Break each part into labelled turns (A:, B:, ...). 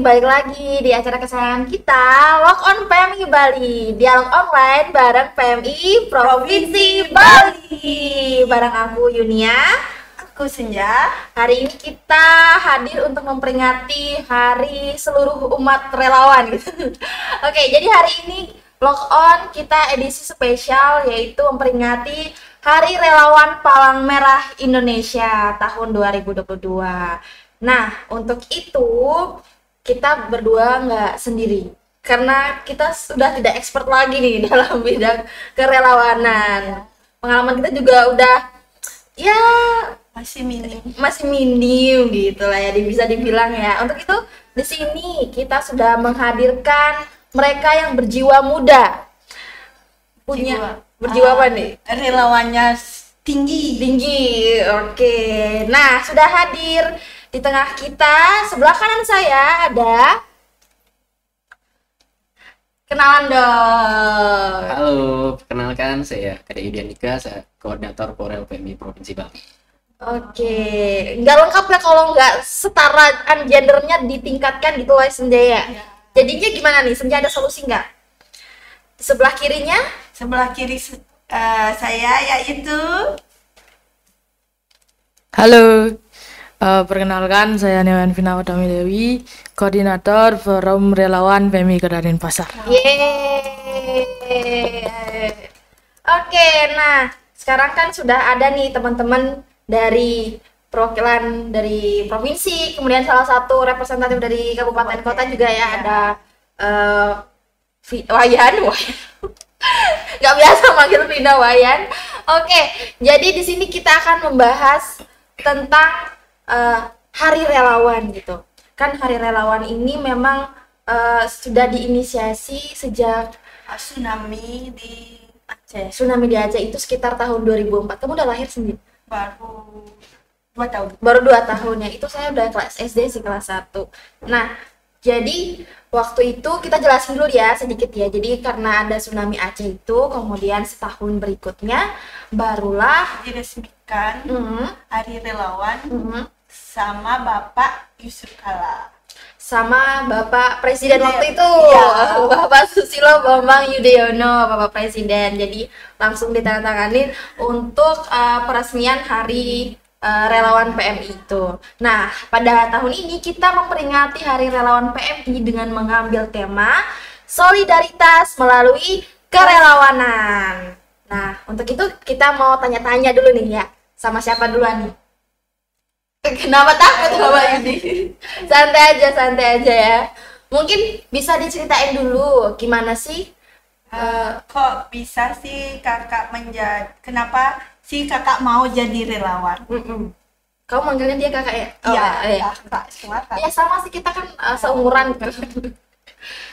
A: balik lagi di acara kesayangan kita, Walk on PMI Bali, dialog online bareng PMI Provinsi Bali. Bareng aku Yunia,
B: Aku Senja.
A: hari ini kita hadir untuk memperingati Hari Seluruh Umat Relawan gitu. Oke, jadi hari ini Walk on kita edisi spesial yaitu memperingati Hari Relawan Palang Merah Indonesia tahun 2022. Nah, untuk itu kita berdua nggak sendiri karena kita sudah tidak expert lagi nih dalam bidang kerelawanan. Pengalaman kita juga udah ya
B: Masih
A: minim gitu lah ya, bisa dibilang ya. Untuk itu di sini kita sudah menghadirkan mereka yang berjiwa muda, punya berjiwa apa nih?
B: Relawannya tinggi.
A: Oke. Nah, sudah hadir di tengah kita. Sebelah kanan saya ada, kenalan dong.
C: Halo, perkenalkan saya Kade Yudianika, saya koordinator Porel PMI Provinsi Bali.
A: Oke, nggak lengkap ya kalau nggak setaraan gendernya ditingkatkan gitu loh Senja ya. Jadinya gimana nih? Senja ada solusi nggak? Di sebelah kirinya?
B: Sebelah kiri saya yaitu
D: Halo, perkenalkan saya Newan Vina Utami Dewi, koordinator Forum Relawan PMI Kadarin Pasar.
A: Yeay. Oke, nah sekarang kan sudah ada nih teman-teman dari perwakilan dari provinsi, kemudian salah satu representatif dari kabupaten kota juga ya, ada Wayan. Nggak biasa manggil Vina Wayan. Oke, jadi di sini kita akan membahas tentang Hari Relawan gitu. Kan Hari Relawan ini memang sudah diinisiasi sejak
B: tsunami di Aceh.
A: tsunami di Aceh itu sekitar tahun 2004. Kamu udah lahir sendiri?
B: Baru 2 tahun.
A: Baru 2 tahun ya. Itu saya udah kelas SD sih, kelas 1. Nah, jadi waktu itu kita jelasin dulu ya sedikit ya. Jadi karena ada tsunami Aceh itu, kemudian setahun berikutnya barulah
B: Diresmikan Hari Relawan sama Bapak Yusuf Kala.
A: sama Bapak Presiden waktu itu,
B: Iya.
A: Bapak Susilo Bambang Yudhoyono, Bapak Presiden. Jadi langsung ditandatangani untuk peresmian Hari Relawan PMI itu. Nah, pada tahun ini kita memperingati Hari Relawan PMI dengan mengambil tema solidaritas melalui kerelawanan. Nah, untuk itu kita mau tanya-tanya dulu nih ya, sama siapa duluan nih? Kenapa takut Bapak ini? Santai aja ya. Mungkin bisa diceritain dulu gimana sih?
B: Kok bisa sih kakak kenapa sih kakak mau jadi relawan?
A: Kamu manggilnya dia kakak ya?
B: Iya, kakak, silakan.
A: Ya sama sih, kita kan seumuran.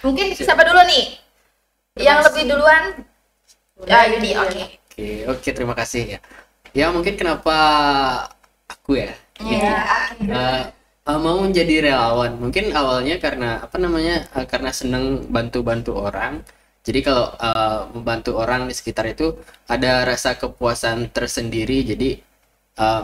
A: Mungkin siapa dulu nih? Yang lebih duluan? Ya, Yudi, oke.
C: Oke, terima kasih ya. Ya mungkin kenapa aku ya? Mau menjadi relawan. Mungkin awalnya karena karena seneng bantu-bantu orang. Jadi kalau membantu orang di sekitar itu ada rasa kepuasan tersendiri. Jadi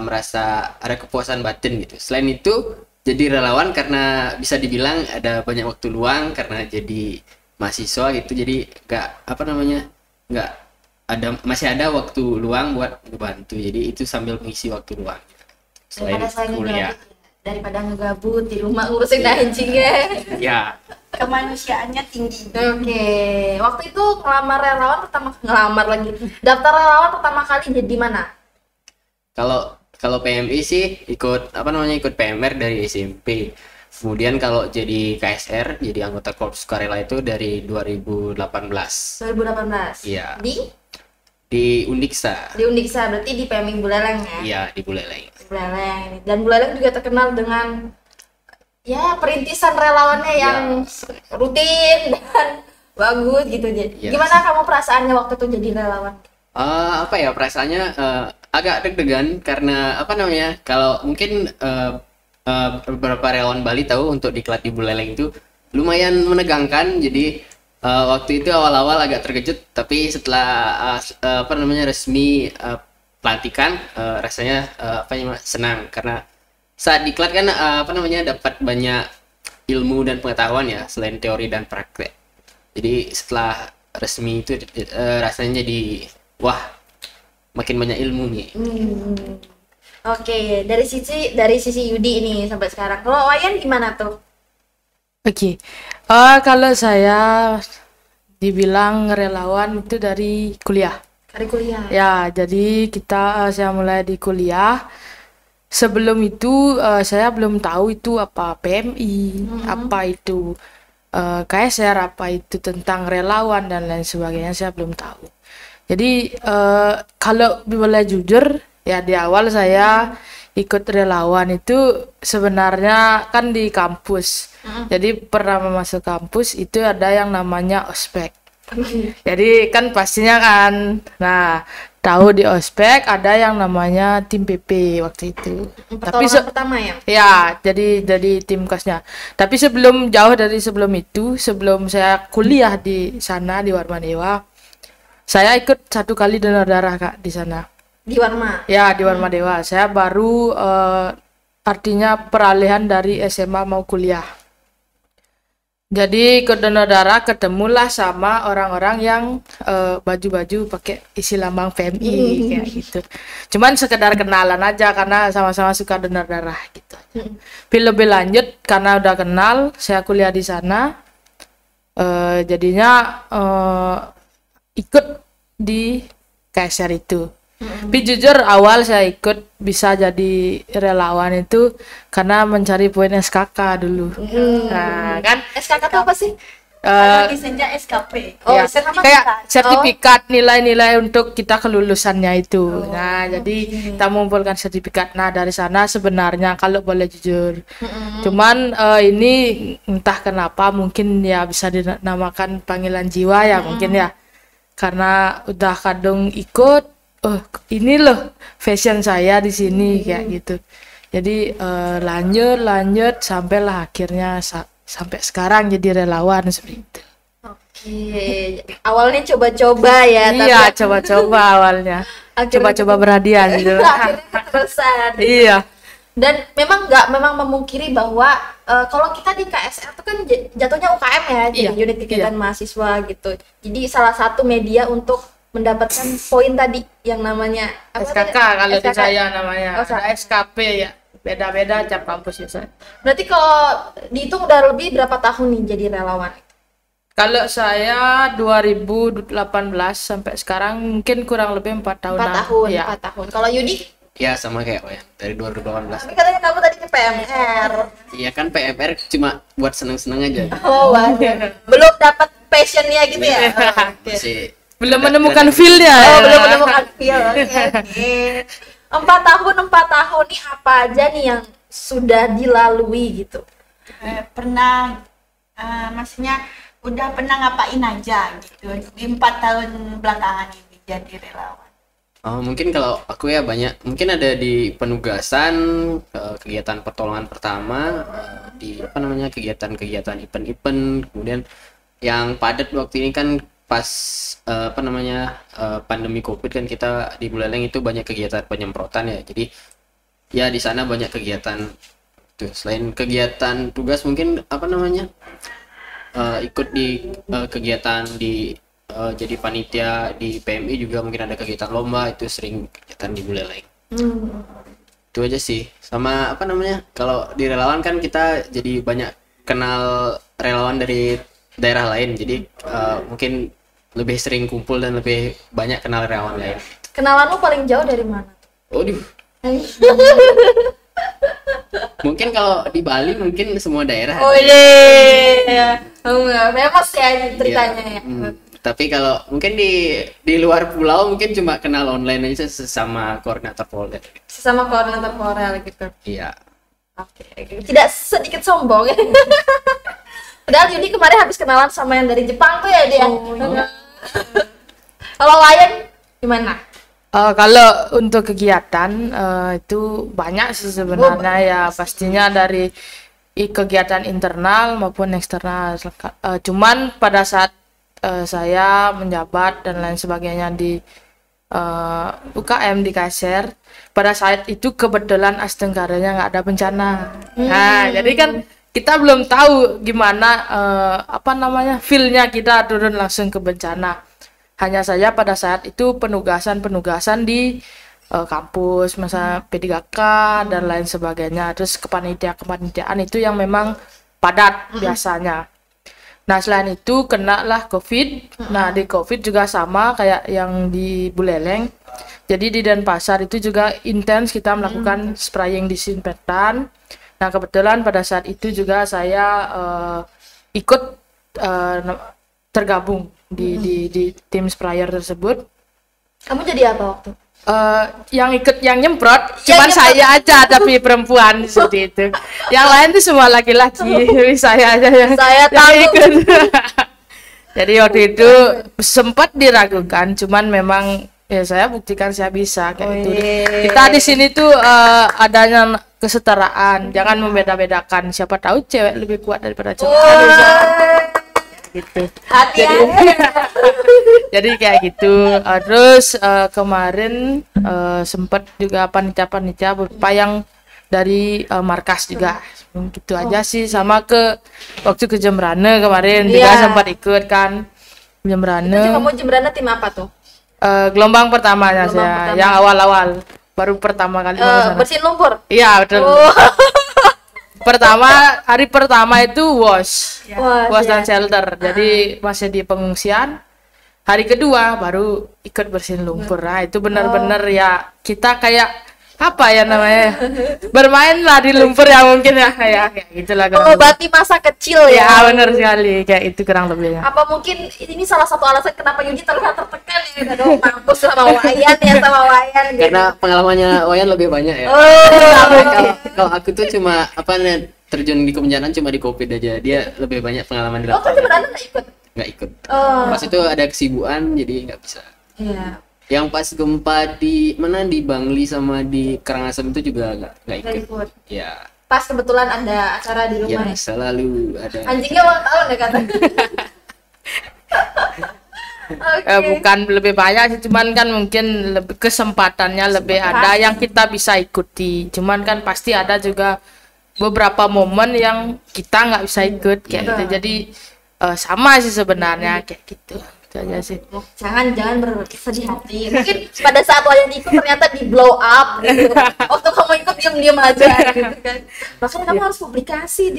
C: merasa ada kepuasan batin gitu. Selain itu jadi relawan karena bisa dibilang ada banyak waktu luang karena jadi mahasiswa gitu. Jadi masih ada waktu luang buat ngebantu. Jadi itu sambil mengisi waktu luang. Selain kuliah.
A: Daripada ngegabut di rumah ngurusin anjingnya.
C: Ya.
B: Kemanusiaannya tinggi.
A: Oke. Waktu itu daftar relawan pertama kali di mana?
C: Kalau PMI sih ikut PMR dari SMP. Kemudian kalau jadi KSR, jadi anggota Korps Sukarela itu dari 2018.
A: 2018.
C: Iya.
A: Di
C: Undiksa.
A: Di Undiksa, berarti di PMI Buleleng ya?
C: Iya, di Buleleng.
A: Dan Buleleng juga terkenal dengan ya perintisan relawannya yang rutin dan bagus gitu.
C: Yes.
A: Gimana kamu perasaannya waktu itu jadi relawan?
C: Perasaannya agak deg-degan karena kalau mungkin beberapa relawan Bali tahu untuk diklat di Buleleng itu lumayan menegangkan. Jadi waktu itu awal-awal agak terkejut, tapi setelah resmi pelantikan rasanya senang karena saat diklat kan dapat banyak ilmu dan pengetahuan ya, selain teori dan praktek. Jadi setelah resmi itu rasanya jadi wah, makin banyak ilmu nih.
A: Oke, dari sisi Yudi ini sampai sekarang. Kalau Wayan gimana tuh?
D: Oke. Kalau saya dibilang relawan itu dari kuliah.
A: Dari kuliah.
D: Ya, jadi saya mulai di kuliah. Sebelum itu saya belum tahu itu apa PMI, apa itu KSR, apa itu tentang relawan dan lain sebagainya, saya belum tahu. Jadi kalau boleh jujur, ya di awal saya ikut relawan itu sebenarnya kan di kampus. Jadi pertama masuk kampus itu ada yang namanya ospek. Jadi kan pastinya kan, nah tahu di ospek ada yang namanya tim PP waktu itu. Tapi
A: Pertolongan pertama ya?
D: ya jadi tim kosnya. Tapi jauh dari sebelum itu, sebelum saya kuliah di sana di Warmadewa, saya ikut 1 kali donor darah Kak di sana.
A: Di Warma.
D: Ya, di Warmadewa. Saya baru artinya peralihan dari SMA mau kuliah. Jadi ikut donor darah ketemulah sama orang-orang yang baju-baju pakai isi lambang PMI kayak gitu. Cuman sekedar kenalan aja karena sama-sama suka donor darah gitu. Lebih lanjut karena udah kenal, saya kuliah di sana. Jadinya ikut di KSR itu. Tapi jujur awal saya ikut bisa jadi relawan itu karena mencari poin SKK dulu. Nah, kan
A: SKK itu apa sih?
B: Kalau di Senja SKP.
A: Oh,
D: ya,
A: sertifikat.
D: kayak sertifikat nilai-nilai untuk kita kelulusannya itu. Nah, jadi kita mengumpulkan sertifikat. Nah, dari sana sebenarnya kalau boleh jujur. Cuman ini entah kenapa mungkin ya bisa dinamakan panggilan jiwa ya mungkin ya. Karena udah kadung ikut, oh ini loh fashion saya di sini kayak gitu. Jadi lanjut sampailah akhirnya sampai sekarang jadi relawan seperti itu.
A: Oke, awalnya coba-coba ya,
D: Iya, coba-coba awalnya. Coba-coba berhadiah gitu.
A: akhirnya keterusan.
D: Iya.
A: Dan memang memungkiri bahwa kalau kita di KSR itu kan jatuhnya UKM ya, jadi
D: Iya,
A: unit kegiatan mahasiswa gitu. Jadi salah satu media untuk mendapatkan poin tadi yang namanya apa
D: SKK
A: tadi?
D: kalau di
A: SKK.
D: saya namanya.
A: Oh,
D: Ada SKP ya. Beda-beda tiap kampus ya saya.
A: Berarti kalau dihitung udah lebih berapa tahun nih jadi relawan?
D: Kalau saya 2018 sampai sekarang mungkin kurang lebih 4 tahun.
A: 4 tahun,
D: Ya.
A: 4 tahun. Kalau Yudi?
C: Ya sama kayak Wayan dari 2018.
A: Tapi katanya kamu tadi ke PMR.
C: Iya kan PMR cuma buat seneng-seneng aja.
A: Oh, waduh. Belum dapat passionnya gitu ya? Oh, oke.
C: Masih
D: Belum
C: rada-
D: menemukan
C: rada-
D: feel-nya.
A: Oh,
D: ya.
A: belum menemukan feel. Oke. 4 tahun nih apa aja nih yang sudah dilalui gitu?
B: Pernah maksudnya udah pernah ngapain aja gitu di 4 tahun belakangan ini jadi relawan.
C: Oh, mungkin kalau aku ya banyak, mungkin ada di penugasan, kegiatan pertolongan pertama, di apa namanya kegiatan-kegiatan event-event, kemudian yang padat waktu ini kan pas apa namanya pandemi COVID kan kita di Buleleng itu banyak kegiatan penyemprotan ya, jadi ya di sana banyak kegiatan tuh. Selain kegiatan tugas mungkin apa namanya ikut di kegiatan di jadi panitia di PMI juga, mungkin ada kegiatan lomba, itu sering kegiatan di Buleleng. Itu aja sih. Sama apa namanya kalau di relawan kan kita jadi banyak kenal relawan dari daerah lain, jadi mungkin lebih sering kumpul dan lebih banyak kenal relawan lain.
A: Kenalan lu paling jauh dari mana?
C: Waduh, mungkin kalau di Bali mungkin semua daerah
A: Oh
C: ada.
A: iya. Famous ya ini ceritanya
C: Iya.
A: ya.
C: Tapi kalau mungkin di luar pulau mungkin cuma kenal online aja sesama koordinator Polda.
A: Sesama koordinator Korel gitu.
C: Iya.
A: Oke. Tidak sedikit sombong. Padahal Yudi kemarin habis kenalan sama yang dari Jepang tuh ya dia. Kalau Wayan gimana?
D: Kalau untuk kegiatan itu banyak sih sebenarnya ya, pastinya dari kegiatan internal maupun eksternal. Cuman pada saat saya menjabat dan lain sebagainya di UKM di KSR, pada saat itu kebetulan Astenggaranya nggak ada bencana. Nah, jadi kan kita belum tahu gimana feel-nya kita turun langsung ke bencana. Hanya saja pada saat itu penugasan di kampus, masa P3K dan lain sebagainya. Terus kepanitiaan itu yang memang padat biasanya. Nah, selain itu kena lah COVID. Nah, di COVID juga sama kayak yang di Buleleng. Jadi di Denpasar itu juga intens kita melakukan spraying disinfektan. Nah, kebetulan pada saat itu juga saya ikut tergabung di tim sprayer tersebut.
A: Kamu jadi apa waktu?
D: Yang nyemprot cuman saya aja tapi perempuan seperti itu. Yang lain tuh semua laki-laki. Saya aja yang ikut. Jadi waktu itu sempat diragukan, cuman memang ya saya buktikan saya bisa kayak gitu. Kita di sini tuh adanya kesetaraan, jangan membeda-bedakan. Siapa tahu cewek lebih kuat daripada cowok. Gitu. Jadi kayak gitu. Terus kemarin sempat juga panitia berupa yang dari markas juga. Gitu aja sih. Sama waktu ke Jembrane kemarin juga sempat ikut kan. Jembrane.
A: Kamu Jembrane tim apa tuh?
D: Gelombang pertamanya saya, yang awal-awal, baru pertama kali
A: bersihin lumpur.
D: Iya betul. Hari pertama itu WOS dan shelter, jadi masih di pengungsian. Hari kedua baru ikut bersihin lumpur. Nah itu benar-benar ya kita kayak apa ya namanya, bermain lah di lumpur ya mungkin ya kayak gitulah.
A: Mengobati masa kecil ya.
D: Ya benar sekali, kayak itu kurang lebihnya.
A: Apa mungkin ini salah satu alasan kenapa Yuji terlihat tertekan ya? Aduh, mampus sama Wayan gitu.
C: Karena pengalamannya Wayan lebih banyak ya. Kalau aku tuh cuma terjun di kebencanaan cuma di COVID aja. Dia lebih banyak pengalaman di lapangan.
A: Kamu beneran
C: nggak ikut. Pas itu ada kesibukan jadi nggak bisa.
A: Iya.
C: Yang pas gempa di Bangli sama di Karangasem itu juga nggak ikut. Ya.
A: Pas kebetulan ada acara di rumah.
C: Ya selalu ada.
A: Anjingnya ulang tahun ya kata.
D: Bukan lebih banyak sih, cuman kan mungkin lebih kesempatannya lebih ada yang kita bisa ikuti. Cuman kan pasti ada juga beberapa momen yang kita nggak bisa ikut kayak gitu. Jadi sama sih sebenarnya kayak gitu. Aja sih.
A: Jangan bersedih hati. Mungkin pada saat Wayan ikut ternyata di blow up gitu. Waktu kamu ikut diam aja gitu kan. Makanya kamu harus publikasi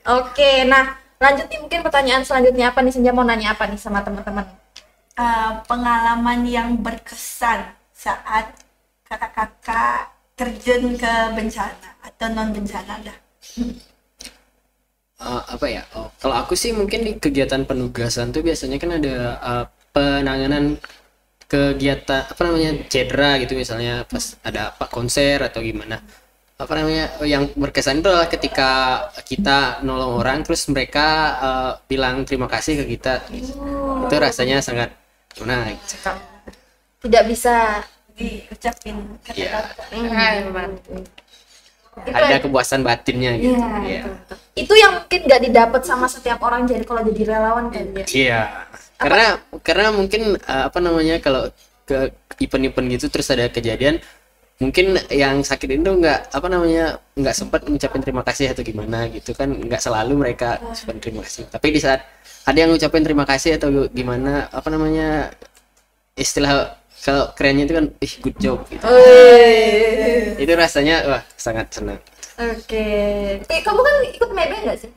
A: Oke, nah lanjut nih, mungkin pertanyaan selanjutnya apa nih, Senja mau nanya apa nih sama teman-teman?
B: Pengalaman yang berkesan saat kakak-kakak terjun ke bencana atau non bencana dah.
C: Kalau aku sih mungkin di kegiatan penugasan tuh biasanya kan ada penanganan kegiatan cedera gitu, misalnya pas ada konser atau gimana. Yang berkesan itu adalah ketika kita nolong orang terus mereka bilang terima kasih ke kita. Itu rasanya sangat
A: tidak bisa
B: diucapin kata-kata.
C: Ada kepuasan batinnya gitu. Iya.
A: Itu yang mungkin nggak didapat sama setiap orang jadi kalau jadi relawan kan ya.
C: Iya. Karena mungkin kalau ke event-event gitu terus ada kejadian, mungkin yang sakit itu nggak sempat ngucapin terima kasih atau gimana gitu kan, nggak selalu mereka ucapin terima kasih. Tapi di saat ada yang ngucapin terima kasih atau gimana istilah kalau kerennya itu kan good job gitu. Itu rasanya sangat senang.
A: Oke. Kamu kan ikut Maybank nggak sih?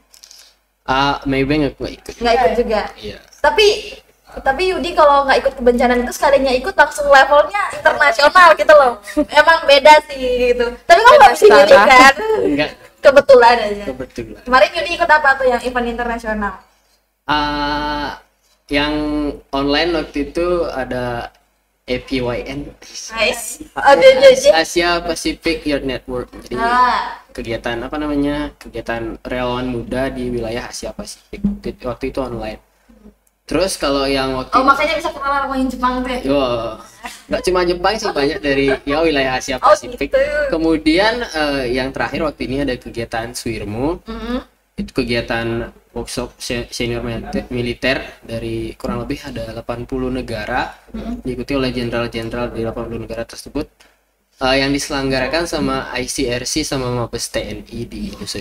C: Maybank aku nggak ikut.
A: Nggak ikut juga.
C: Iya.
A: Tapi Yudi kalau nggak ikut kebencanaan itu sekalinya ikut langsung levelnya internasional gitu loh. Emang beda sih gitu. Tapi kamu nggak bisa pilih kan?
C: Enggak.
A: Kebetulan aja.
C: Kebetulan.
A: Kemarin Yudi ikut apa tuh yang event internasional?
C: Yang online waktu itu ada APYN.
A: Nice.
C: Asia Pacific Youth Network. Jadi kegiatan kegiatan relawan muda di wilayah Asia Pasifik. Waktu itu online. Terus kalau yang
A: makanya bisa kenalan sama yang Jepang tuh ya?
C: Nggak cuma Jepang sih, banyak dari wilayah Asia Pasifik.
A: Gitu.
C: Kemudian yang terakhir waktu ini ada kegiatan Swirmo. Itu kegiatan workshop senior militer dari kurang lebih ada 80 negara, diikuti oleh jenderal-jenderal di 80 negara tersebut, yang diselenggarakan sama ICRC sama Mabes TNI di Nusa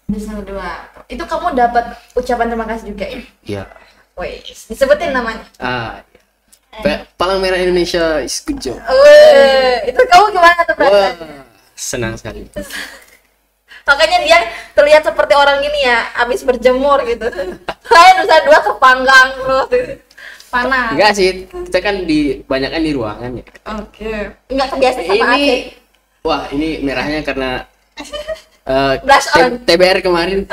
A: Disney 2. Itu kamu dapat ucapan terima kasih juga ya?
C: Iya.
A: Wes, disebutin namanya.
C: Palang Merah Indonesia is good job.
A: Itu kamu gimana tuh
C: Wah,
A: perasaan?
C: senang sekali.
A: Makanya dia terlihat seperti orang ini ya, habis berjemur gitu. Saya nusa 2 kepanggang terus. Panas.
C: Enggak sih, kita kan banyakan di ruangan ya.
A: Oke. Enggak kebiasa sama
C: Ini,
A: Aceh.
C: wah ini merahnya karena
A: Blush on.
C: TBR kemarin.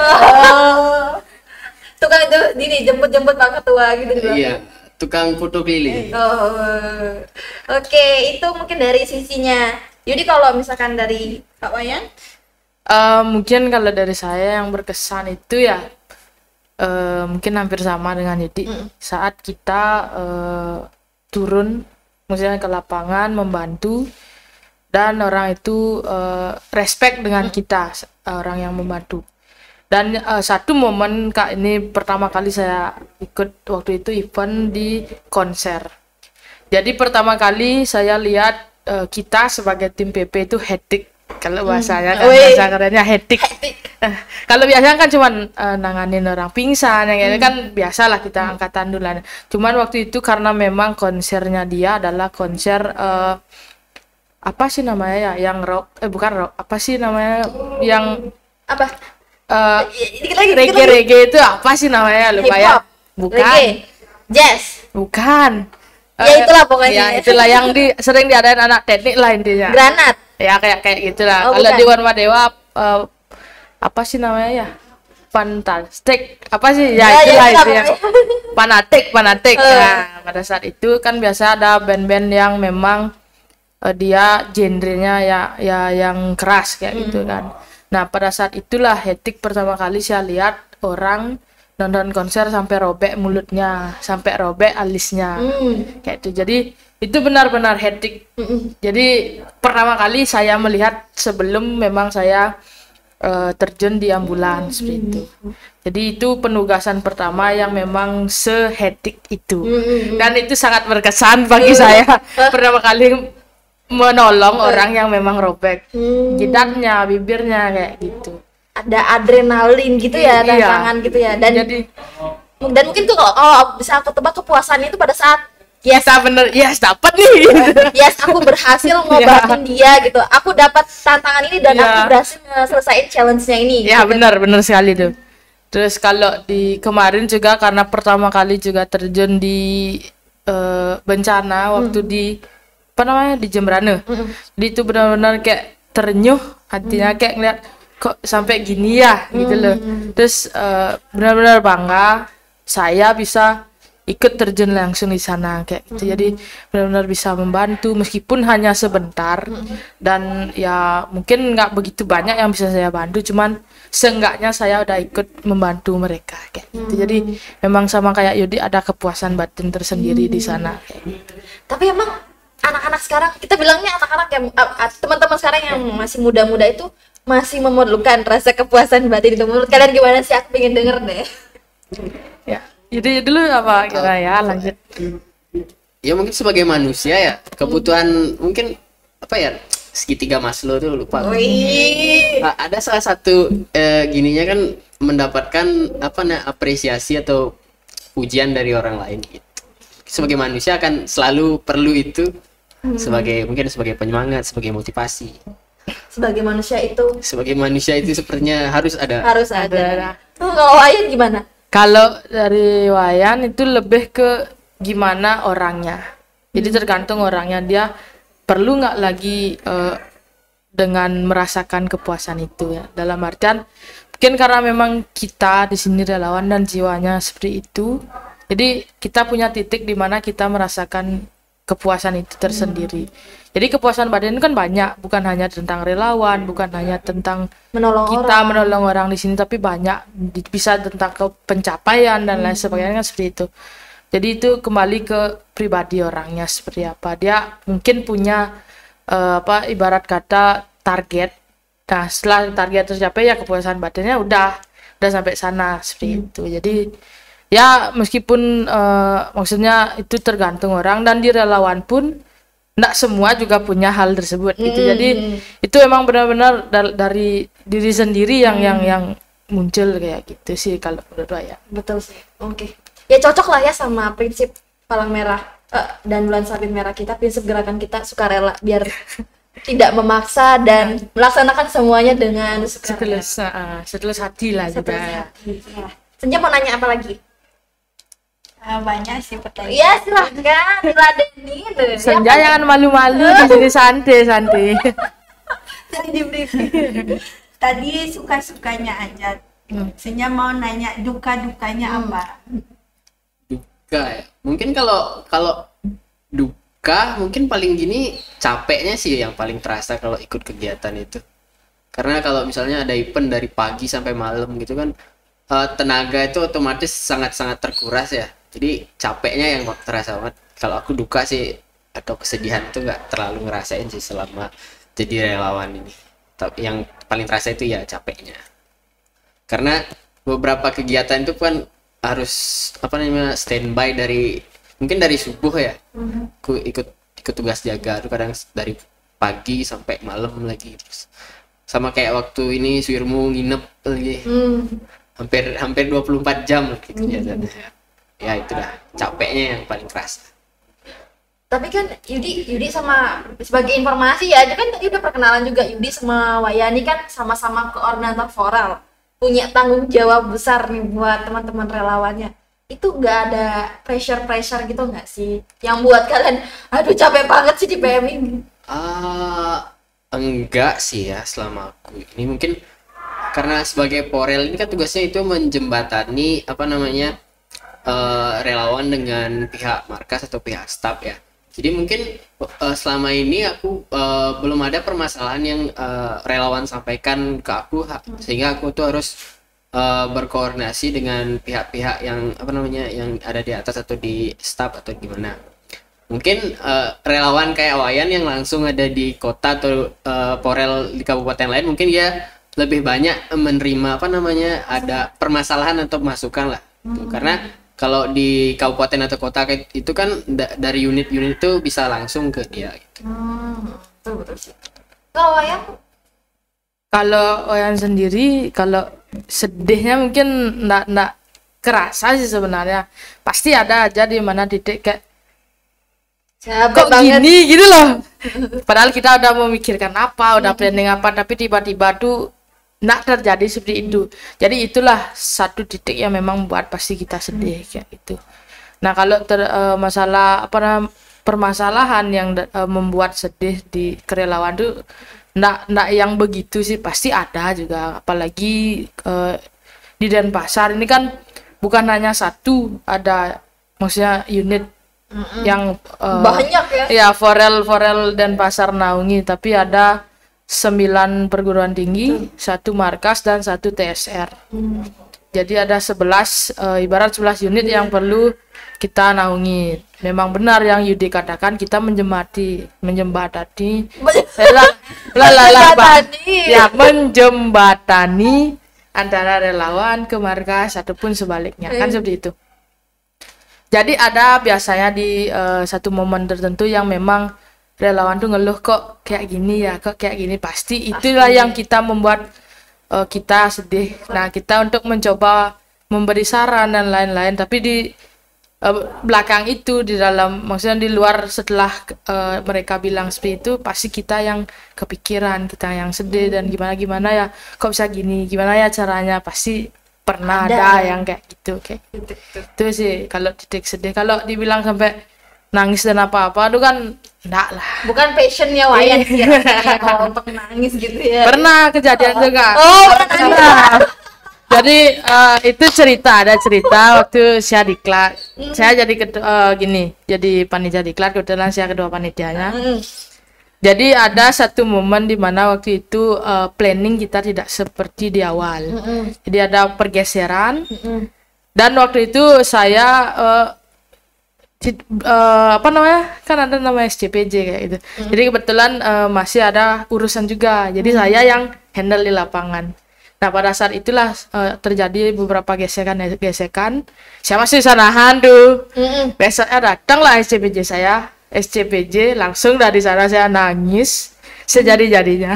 A: Tukang itu gini jemput-jemput Pak Ketua gitu juga.
C: Iya, tukang foto keliling.
A: Oke, itu mungkin dari sisinya. Jadi kalau misalkan dari Pak Wayan,
D: Mungkin kalau dari saya yang berkesan itu ya mungkin hampir sama dengan Yudi. Saat kita turun, maksudnya ke lapangan membantu dan orang itu respect dengan kita, orang yang membantu. Dan satu momen Kak, ini pertama kali saya ikut waktu itu event di konser. Jadi pertama kali saya lihat kita sebagai tim PP itu hectic. Kalau bahasanya kan bahasa kerennya hectic. Kalau biasanya kan cuman nanganin orang pingsan yang ini kan biasalah kita angkatan duluan. Cuman waktu itu karena memang konsernya dia adalah konser apa sih namanya ya, yang rock bukan rock, apa sih namanya yang
A: apa? Dikit lagi.
D: reggae itu apa sih namanya, lupa ya.
A: Hip-hop,
D: Bukan.
A: reggae, jazz.
D: Bukan.
A: Ya itulah pokoknya.
D: Ya itulah yang sering diadain anak teknik lah intinya.
A: Granat.
D: Ya kayak gitulah.
A: Oh,
D: Kalau
A: bukan.
D: di Warma Dewa apa sih namanya ya? Fantastic. Apa sih? Ya
A: Ya,
D: itulah
A: ya,
D: itu ya.
A: pokoknya.
D: Fanatik. Nah, pada saat itu kan biasa ada band-band yang memang dia genrenya ya yang keras kayak gitu kan. Nah, pada saat itulah hectic pertama kali saya lihat orang nonton konser sampai robek mulutnya, sampai robek alisnya. Kayak itu. Jadi itu benar-benar hectic. Jadi pertama kali saya melihat sebelum memang saya terjun di ambulans seperti itu. Jadi itu penugasan pertama yang memang sehetik itu. Dan itu sangat berkesan bagi saya. Pertama kali menolong orang yang memang robek jidatnya, bibirnya kayak gitu.
A: Ada adrenalin gitu ya,
D: Iya.
A: tantangan gitu ya. Dan
D: Jadi
A: mungkin tuh kalau bisa aku tebak kepuasannya itu pada saat
D: yes, bener, yes dapat nih.
A: yes, aku berhasil ngobatin dia gitu. Aku dapat tantangan ini dan
D: Iya.
A: aku berhasil selesaiin challenge-nya ini.
D: Ya
A: gitu.
D: benar sekali tuh. Terus kalau di kemarin juga karena pertama kali juga terjun di bencana waktu di apa namanya di Jembrane. Jadi itu benar-benar kayak terenyuh hatinya, kayak ngeliat kok sampai gini ya gitu loh. Terus benar-benar bangga saya bisa ikut terjun langsung di sana kayak gitu. Jadi benar-benar bisa membantu meskipun hanya sebentar dan ya mungkin nggak begitu banyak yang bisa saya bantu, cuman seenggaknya saya udah ikut membantu mereka kayak gitu. Jadi memang sama kayak Yudi ada kepuasan batin tersendiri di sana kayak gitu.
A: Tapi emang anak-anak sekarang, kita bilangnya anak-anak yang teman-teman sekarang yang masih muda-muda itu masih memerlukan rasa kepuasan batin itu. Menurut kalian gimana sih? Aku pengen denger deh.
D: Ya, Yudi dulu apa gimana ya, lanjut.
C: Ya mungkin sebagai manusia ya kebutuhan mungkin apa ya, segitiga Maslow tuh lupa.
A: Wih.
C: Ada salah satu gininya kan mendapatkan apresiasi atau pujian dari orang lain gitu. Sebagai manusia akan selalu perlu itu sebagai mungkin sebagai penyemangat, sebagai motivasi.
A: Sebagai manusia itu
C: Sebagai manusia itu sepertinya harus ada.
A: harus ada. Tuh kalau Ayun gimana?
D: Kalau dari Wayan itu lebih ke gimana orangnya. Jadi tergantung orangnya, dia perlu nggak lagi dengan merasakan kepuasan itu ya. Dalam artian mungkin karena memang kita di sini relawan dan jiwanya seperti itu. Jadi kita punya titik di mana kita merasakan kepuasan itu tersendiri. Jadi kepuasan badan itu kan banyak, bukan hanya tentang relawan, bukan hanya tentang
A: Menolong
D: kita
A: orang.
D: menolong orang di sini, tapi banyak bisa tentang pencapaian dan lain sebagainya kan seperti itu. Jadi itu kembali ke pribadi orangnya seperti apa. Dia mungkin punya ibarat kata target. Nah, setelah target tercapai ya kepuasan badannya udah sampai sana seperti itu. Jadi ya meskipun maksudnya itu tergantung orang, dan di relawan pun enggak semua juga punya hal tersebut gitu. Jadi itu emang benar-benar dari diri sendiri yang muncul kayak gitu sih kalau menurut saya.
A: Betul sih. Oke. Ya cocok lah ya sama prinsip Palang Merah dan Bulan Sabit Merah kita, prinsip gerakan kita sukarela biar tidak memaksa dan melaksanakan semuanya dengan sukarela.
D: Setulus hati lah
A: Seterusnya.
D: juga.
A: Ya. Senja mau nanya apa lagi?
B: Banyak sih pertanyaan.
A: Iya silahkan diladenin.
D: Senja jangan malu-malu di sini santai-santai.
A: Tadi di briefing.
B: Tadi suka-sukanya aja. Senya mau nanya duka-dukanya apa?
C: Duka ya. Mungkin kalau duka mungkin paling gini capeknya sih yang paling terasa kalau ikut kegiatan itu. Karena kalau misalnya ada event dari pagi sampai malam gitu kan, tenaga itu otomatis sangat-sangat terkuras ya. Jadi capeknya yang terasa banget. Kalau aku duka sih atau kesedihan itu nggak terlalu ngerasain sih selama jadi relawan ini. Yang paling terasa itu ya capeknya. Karena beberapa kegiatan itu kan harus standby mungkin dari subuh ya. Aku ikut tugas jaga tuh kadang dari pagi sampai malam lagi. Terus sama kayak waktu ini Suirmu nginep lagi. Hampir 24 jam gitu biasanya. Ya itu dah capeknya yang paling kerasa.
A: Tapi kan Yudi sama sebagai informasi ya, kan tadi udah perkenalan juga, Yudi sama Wayani kan sama-sama koordinator Foral, punya tanggung jawab besar nih buat teman-teman relawannya. Itu nggak ada pressure gitu nggak sih yang buat kalian aduh capek banget sih di PMI?
C: Enggak sih ya, selama aku ini mungkin karena sebagai Porel ini kan tugasnya itu menjembatani relawan dengan pihak markas atau pihak staf ya. Jadi mungkin selama ini aku belum ada permasalahan yang relawan sampaikan ke aku sehingga aku tuh harus berkoordinasi dengan pihak-pihak yang yang ada di atas atau di staf atau gimana. Mungkin relawan kayak Wayan yang langsung ada di kota atau Porel di kabupaten lain mungkin dia lebih banyak menerima ada permasalahan atau masukan lah. Karena kalau di kabupaten atau kota itu kan dari unit-unit itu bisa langsung ke dia gitu.
A: Betul sih. Kalau Wayan?
D: Kalau Wayan sendiri, kalau sedihnya mungkin enggak kerasa sih sebenarnya. Pasti ada aja di mana titik kayak kok gini gitu loh. Padahal kita udah memikirkan apa, udah planning apa, tapi tiba-tiba tuh nggak terjadi seperti itu. Jadi itulah satu titik yang memang membuat pasti kita sedih kayak gitu. Nah kalau masalah permasalahan yang membuat sedih di kerelawan tuh nggak yang begitu sih, pasti ada juga. Apalagi di Denpasar ini kan bukan hanya satu, ada maksudnya unit yang
A: banyak ya.
D: Ya Forel Denpasar naungi, tapi ada 9 perguruan tinggi, 1 markas dan 1 TSR. Jadi ada 11 ibarat 11 unit yang perlu kita naungi. Memang benar yang Yudi katakan, kita menjembatani antara relawan ke markas ataupun sebaliknya, kan seperti itu. Jadi ada biasanya di satu momen tertentu yang memang relawan tuh ngeluh kok kayak gini ya, kok kayak gini, pasti itulah yang kita membuat kita sedih. Nah kita untuk mencoba memberi saran dan lain-lain, tapi di belakang itu, di dalam maksudnya di luar setelah mereka bilang seperti itu, pasti kita yang kepikiran, kita yang sedih dan gimana ya kok bisa gini, gimana ya caranya, pasti pernah ada yang kayak gitu. Itu sih kalau titik sedih. Kalau dibilang sampai nangis dan apa-apa itu kan enggak lah.
A: Bukan passionnya Wayan sih kalau untuk nangis gitu ya.
D: Pernah kejadian juga.
A: Pernah.
D: Jadi itu ada cerita waktu saya diklat. Saya jadi jadi panitia diklat, kebetulan saya kedua panitianya. Jadi ada satu momen di mana waktu itu planning kita tidak seperti di awal. Jadi ada pergeseran. Dan waktu itu saya kan ada nama SCPJ kayak gitu. Jadi kebetulan masih ada urusan juga. Jadi saya yang handle di lapangan. Nah pada saat itulah terjadi beberapa gesekan. Saya masih bisa nahan tuh. Besoknya datanglah SCPJ saya. SCPJ langsung dari sana saya nangis sejadi-jadinya.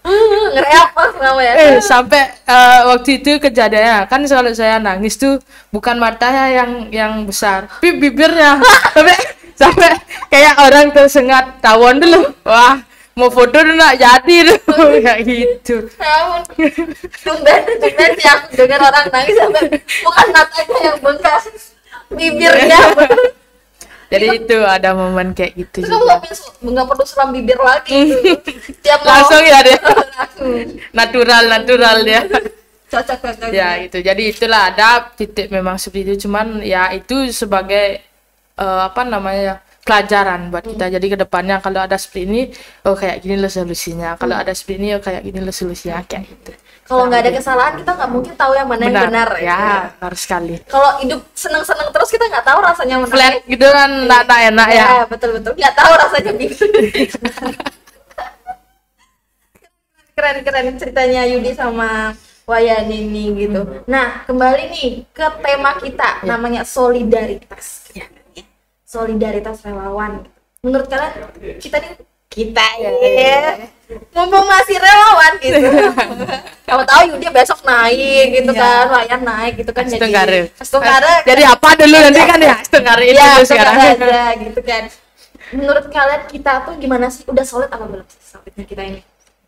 A: Ngereak pas namanya.
D: Sampai waktu itu kejadiannya kan kalau saya nangis tuh bukan matanya yang besar, tapi bibirnya. sampai kayak orang tersengat tawon dulu. Wah, mau foto udah nggak jadi tuh kayak gitu.
A: Namun, tumben sih aku dengar orang nangis sampai bukan matanya yang bengkak, bibirnya.
D: Jadi itu ada momen kayak gitu
A: Terus kamu
D: juga.
A: nggak perlu seram bibir lagi. Tiap mau
D: Langsung ya dia.
A: langsung
D: Natural dia.
A: cocok.
D: Ya itu. Jadi itulah ada titik memang seperti itu. Cuman ya itu sebagai apa namanya pelajaran buat kita. Jadi kedepannya kalau ada seperti ini, oh kayak gini loh solusinya. Kalau ada seperti ini, oh kayak gini loh solusinya kayak gitu.
A: Kalau nggak ada kesalahan kita nggak mungkin tahu yang mana yang benar.
D: Ya, benar sekali.
A: Kalau hidup seneng-seneng terus kita nggak tahu rasanya mana.
D: Flat gitu kan tak enak ya.
A: Ya betul nggak tahu rasanya bingung. Keren ceritanya Yudi sama Wayan ini gitu. Nah kembali nih ke tema kita namanya solidaritas. Ya. Solidaritas relawan. Menurut kalian kita ya mumpung masih relawan gitu. Kamu tahu Yudi besok naik gitu kan, Wayan naik gitu kan
D: Setengare.
A: jadi
D: Jadi apa dulu nanti kan ya setengare itu
A: ya
D: sekarang.
A: aja gitu kan. Menurut kalian kita tuh gimana sih? Udah solid apa belum sih solidnya kita ini?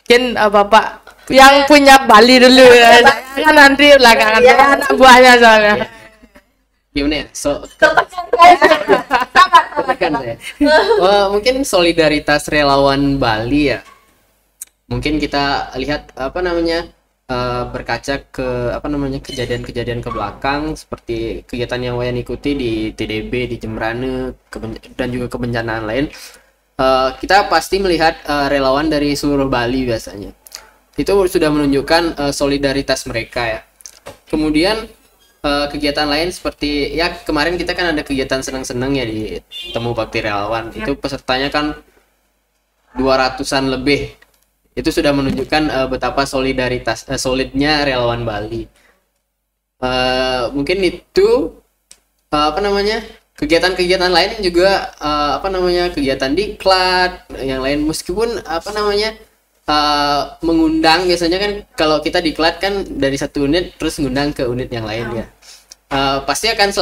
D: Mungkin Bapak yang punya Bali dulu ya. Kan nanti belakangan
A: Iya.
D: saya anak buahnya soalnya.
C: Gimana ya?
A: Tertekan guys.
C: Kan saya. Mungkin solidaritas relawan Bali ya. Mungkin kita lihat berkaca ke kejadian-kejadian ke belakang seperti kegiatan yang Wayan ikuti di TDB di Jembrane dan juga kebencanaan lain. Kita pasti melihat relawan dari seluruh Bali biasanya. Itu sudah menunjukkan solidaritas mereka ya. Kemudian kegiatan lain seperti ya kemarin kita kan ada kegiatan senang-senang ya di Temu Bakti Relawan. Itu pesertanya kan 200-an lebih. Itu sudah menunjukkan betapa solidnya relawan Bali. Mungkin itu kegiatan-kegiatan lain yang juga kegiatan diklat yang lain meskipun mengundang biasanya kan kalau kita diklat kan dari satu unit terus ngundang ke unit yang lain ya. Pasti akan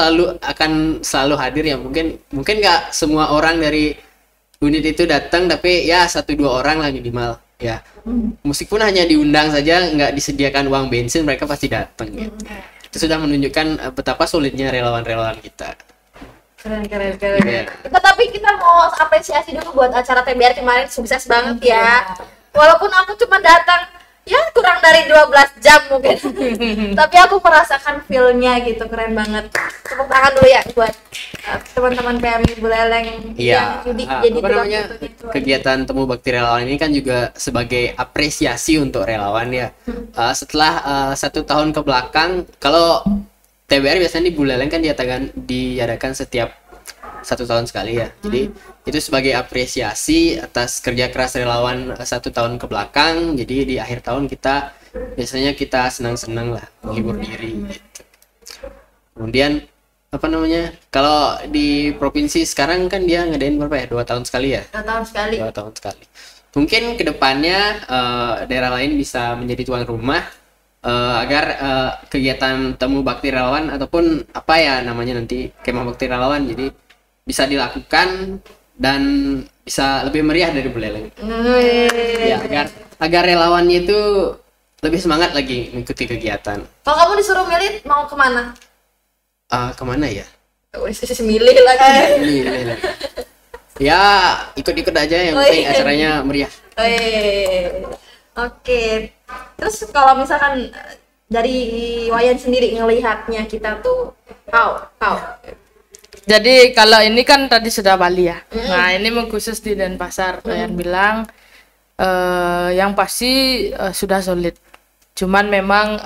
C: selalu hadir ya, mungkin nggak semua orang dari unit itu datang tapi ya 1-2 orang lah minimal ya. Meskipun hanya diundang saja nggak disediakan uang bensin mereka pasti datang gitu. Itu sudah menunjukkan betapa solidnya relawan-relawan kita.
A: Keren.
C: Iya.
A: Tapi kita mau apresiasi dulu buat acara TBR kemarin sukses banget ya. Walaupun aku cuma datang ya kurang dari 12 jam mungkin. Tapi aku merasakan feel-nya gitu, keren banget. Tepuk tangan dulu ya buat teman-teman PMI Buleleng
C: Iya.
A: yang Yudi jadi
C: kegiatan Temu Bakti Relawan ini kan juga sebagai apresiasi untuk relawan ya. Setelah 1 tahun ke belakang, kalau TBR biasanya di Buleleng kan diadakan setiap 1 tahun sekali ya. Jadi itu sebagai apresiasi atas kerja keras relawan 1 tahun ke belakang. Jadi di akhir tahun kita biasanya senang-senang lah, menghibur diri gitu. Kemudian kalau di provinsi sekarang kan dia ngadain berapa ya? 2 tahun sekali ya?
A: 2 tahun sekali.
C: 2 tahun sekali. Mungkin kedepannya daerah lain bisa menjadi tuan rumah agar kegiatan Temu Bakti Relawan ataupun nanti kemah Bakti Relawan jadi bisa dilakukan dan bisa lebih meriah dari Buleleng. Ya, agar relawannya itu lebih semangat lagi mengikuti kegiatan.
A: Kalau kamu disuruh milih mau kemana?
C: Kemana ya?
A: Milih lagi.
C: Milih. Ya, ikut-ikut aja yang penting acaranya meriah.
A: Oke. Terus kalau misalkan dari Wayan sendiri ngelihatnya kita tuh how?
D: Jadi kalau ini kan tadi sudah Bali ya. Nah ini mengkhusus di Denpasar. Yang bilang yang pasti sudah solid. Cuman memang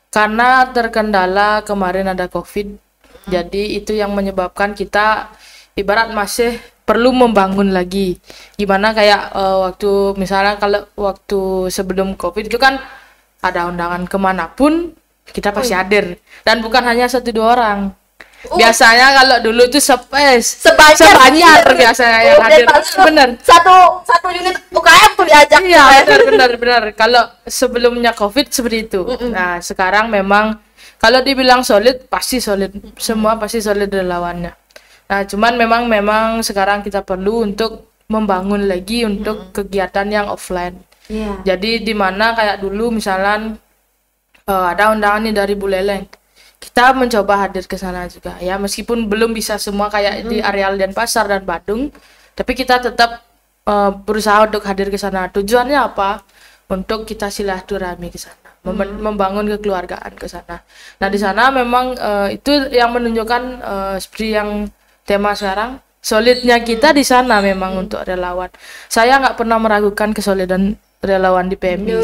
D: karena terkendala kemarin ada COVID, jadi itu yang menyebabkan kita ibarat masih perlu membangun lagi. Gimana kayak waktu misalnya kalau waktu sebelum COVID itu kan ada undangan kemanapun kita pasti hadir dan bukan hanya 1-2 orang. Biasanya kalau dulu tuh
A: Sebanyak
D: biasanya yang hadir. Bener.
A: Satu unit UKM tuh diajak.
D: Iya, benar. Kalau sebelumnya COVID seperti itu. Nah, sekarang memang kalau dibilang solid, pasti solid. Semua pasti solid relawannya. Nah, cuman memang sekarang kita perlu untuk membangun lagi untuk kegiatan yang offline.
A: Iya.
D: Jadi di mana kayak dulu misalnya ada undangan nih dari Buleleng. Kita mencoba hadir ke sana juga ya, meskipun belum bisa semua kayak di areal Denpasar dan Badung, tapi kita tetap berusaha untuk hadir ke sana. Tujuannya apa? Untuk kita silaturahmi ke sana, membangun kekeluargaan ke sana. Nah, di sana memang itu yang menunjukkan seperti yang tema sekarang, solidnya kita di sana memang untuk relawan. Saya nggak pernah meragukan kesolidan relawan di PMI.